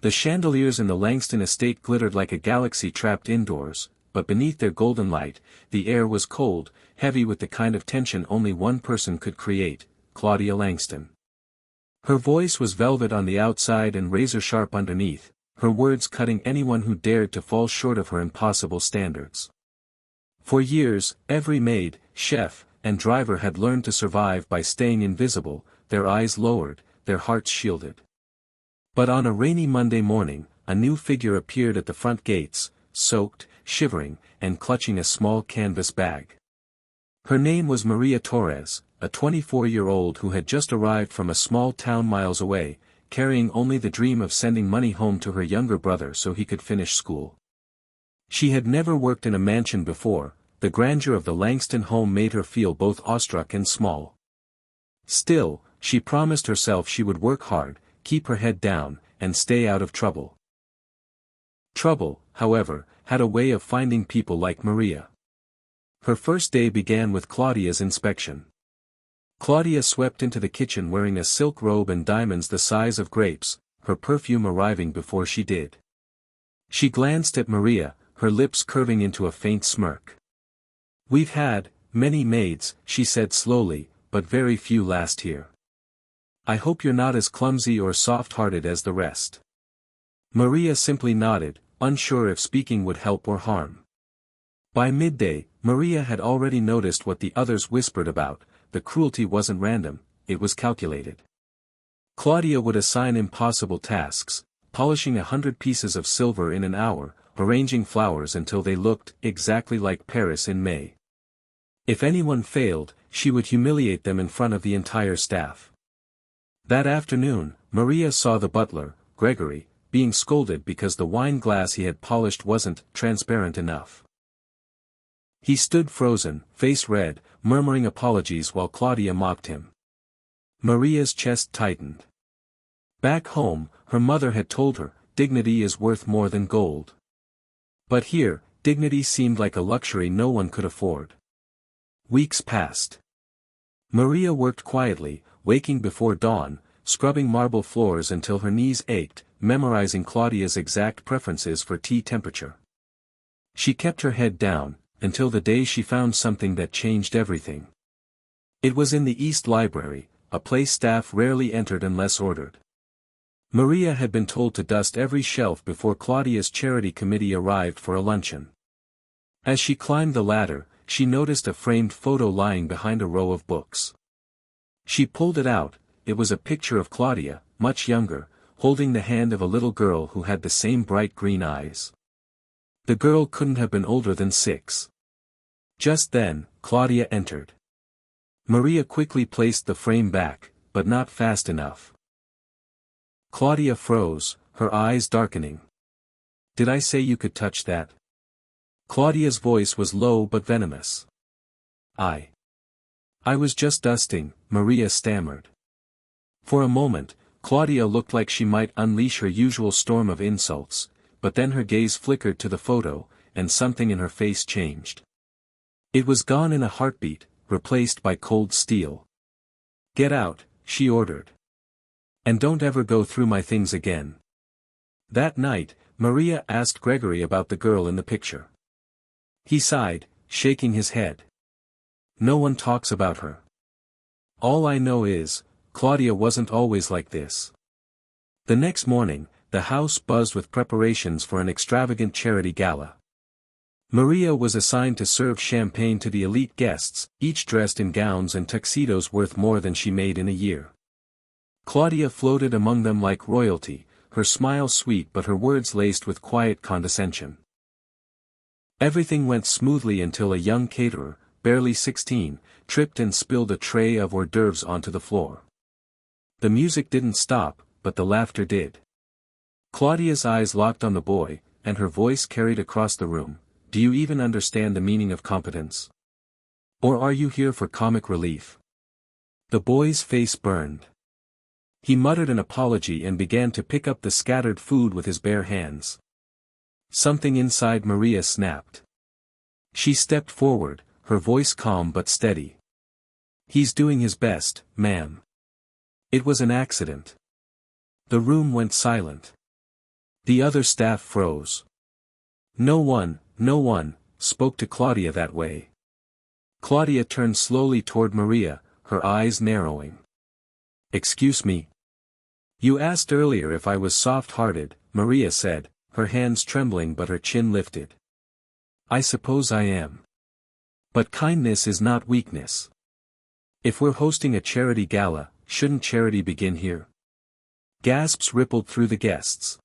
The chandeliers in the Langston estate glittered like a galaxy trapped indoors, but beneath their golden light, the air was cold, heavy with the kind of tension only one person could create, Claudia Langston. Her voice was velvet on the outside and razor-sharp underneath, her words cutting anyone who dared to fall short of her impossible standards. For years, every maid, chef, and driver had learned to survive by staying invisible, their eyes lowered, their hearts shielded. But on a rainy Monday morning, a new figure appeared at the front gates, soaked, shivering, and clutching a small canvas bag. Her name was Maria Torres, a 24-year-old who had just arrived from a small town miles away, carrying only the dream of sending money home to her younger brother so he could finish school. She had never worked in a mansion before, the grandeur of the Langston home made her feel both awestruck and small. Still, she promised herself she would work hard, keep her head down, and stay out of trouble. Trouble, however, had a way of finding people like Maria. Her first day began with Claudia's inspection. Claudia swept into the kitchen wearing a silk robe and diamonds the size of grapes, her perfume arriving before she did. She glanced at Maria, her lips curving into a faint smirk. "We've had many maids," she said slowly, "but very few last here. I hope you're not as clumsy or soft-hearted as the rest." Maria simply nodded, unsure if speaking would help or harm. By midday, Maria had already noticed what the others whispered about: the cruelty wasn't random, it was calculated. Claudia would assign impossible tasks, polishing 100 pieces of silver in an hour, arranging flowers until they looked exactly like Paris in May. If anyone failed, she would humiliate them in front of the entire staff. That afternoon, Maria saw the butler, Gregory, being scolded because the wine glass he had polished wasn't transparent enough. He stood frozen, face red, murmuring apologies while Claudia mocked him. Maria's chest tightened. Back home, her mother had told her, dignity is worth more than gold. But here, dignity seemed like a luxury no one could afford. Weeks passed. Maria worked quietly, waking before dawn, scrubbing marble floors until her knees ached, memorizing Claudia's exact preferences for tea temperature. She kept her head down, until the day she found something that changed everything. It was in the East Library, a place staff rarely entered unless ordered. Maria had been told to dust every shelf before Claudia's charity committee arrived for a luncheon. As she climbed the ladder, she noticed a framed photo lying behind a row of books. She pulled it out. It was a picture of Claudia, much younger, holding the hand of a little girl who had the same bright green eyes. The girl couldn't have been older than 6. Just then, Claudia entered. Maria quickly placed the frame back, but not fast enough. Claudia froze, her eyes darkening. "Did I say you could touch that?" Claudia's voice was low but venomous. I was just dusting," Maria stammered. For a moment, Claudia looked like she might unleash her usual storm of insults, but then her gaze flickered to the photo, and something in her face changed. It was gone in a heartbeat, replaced by cold steel. "Get out," she ordered. "And don't ever go through my things again." That night, Maria asked Gregory about the girl in the picture. He sighed, shaking his head. "No one talks about her. All I know is, Claudia wasn't always like this." The next morning, the house buzzed with preparations for an extravagant charity gala. Maria was assigned to serve champagne to the elite guests, each dressed in gowns and tuxedos worth more than she made in a year. Claudia floated among them like royalty, her smile sweet but her words laced with quiet condescension. Everything went smoothly until a young caterer, barely 16, tripped and spilled a tray of hors d'oeuvres onto the floor. The music didn't stop, but the laughter did. Claudia's eyes locked on the boy, and her voice carried across the room. "Do you even understand the meaning of competence? Or are you here for comic relief?" The boy's face burned. He muttered an apology and began to pick up the scattered food with his bare hands. Something inside Maria snapped. She stepped forward, her voice calm but steady. "He's doing his best, ma'am. It was an accident." The room went silent. The other staff froze. No one, spoke to Claudia that way. Claudia turned slowly toward Maria, her eyes narrowing. Excuse me. You asked earlier if I was soft-hearted, Maria said, her hands trembling but her chin lifted. I suppose I am. But kindness is not weakness. If we're hosting a charity gala, shouldn't charity begin here? Gasps rippled through the guests.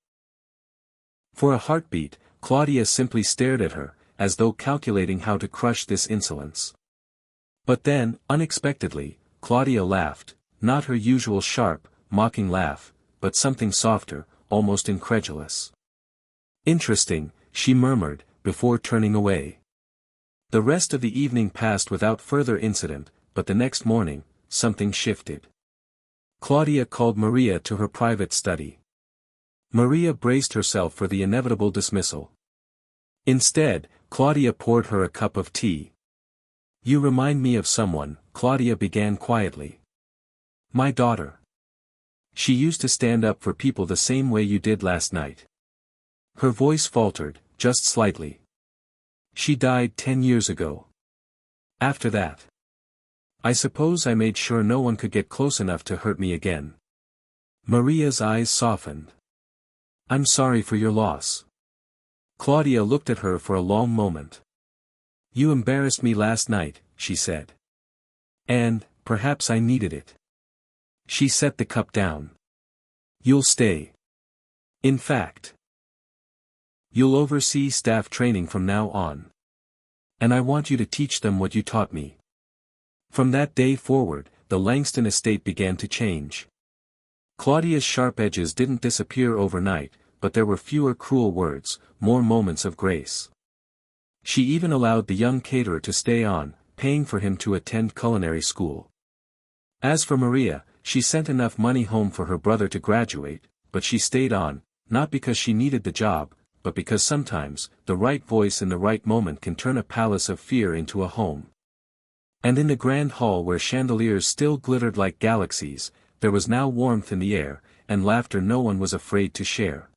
For a heartbeat, Claudia simply stared at her, as though calculating how to crush this insolence. But then, unexpectedly, Claudia laughed, not her usual sharp, mocking laugh, but something softer, almost incredulous. Interesting, she murmured, before turning away. The rest of the evening passed without further incident, but the next morning, something shifted. Claudia called Maria to her private study. Maria braced herself for the inevitable dismissal. Instead, Claudia poured her a cup of tea. You remind me of someone, Claudia began quietly. My daughter. She used to stand up for people the same way you did last night. Her voice faltered, just slightly. She died 10 years ago. After that, I suppose I made sure no one could get close enough to hurt me again. Maria's eyes softened. I'm sorry for your loss. Claudia looked at her for a long moment. You embarrassed me last night, she said. And, perhaps I needed it. She set the cup down. You'll stay. In fact, you'll oversee staff training from now on. And I want you to teach them what you taught me. From that day forward, the Langston estate began to change. Claudia's sharp edges didn't disappear overnight, but there were fewer cruel words, more moments of grace. She even allowed the young caterer to stay on, paying for him to attend culinary school. As for Maria, she sent enough money home for her brother to graduate, but she stayed on, not because she needed the job, but because sometimes, the right voice in the right moment can turn a palace of fear into a home. And in the grand hall where chandeliers still glittered like galaxies, there was now warmth in the air, and laughter no one was afraid to share.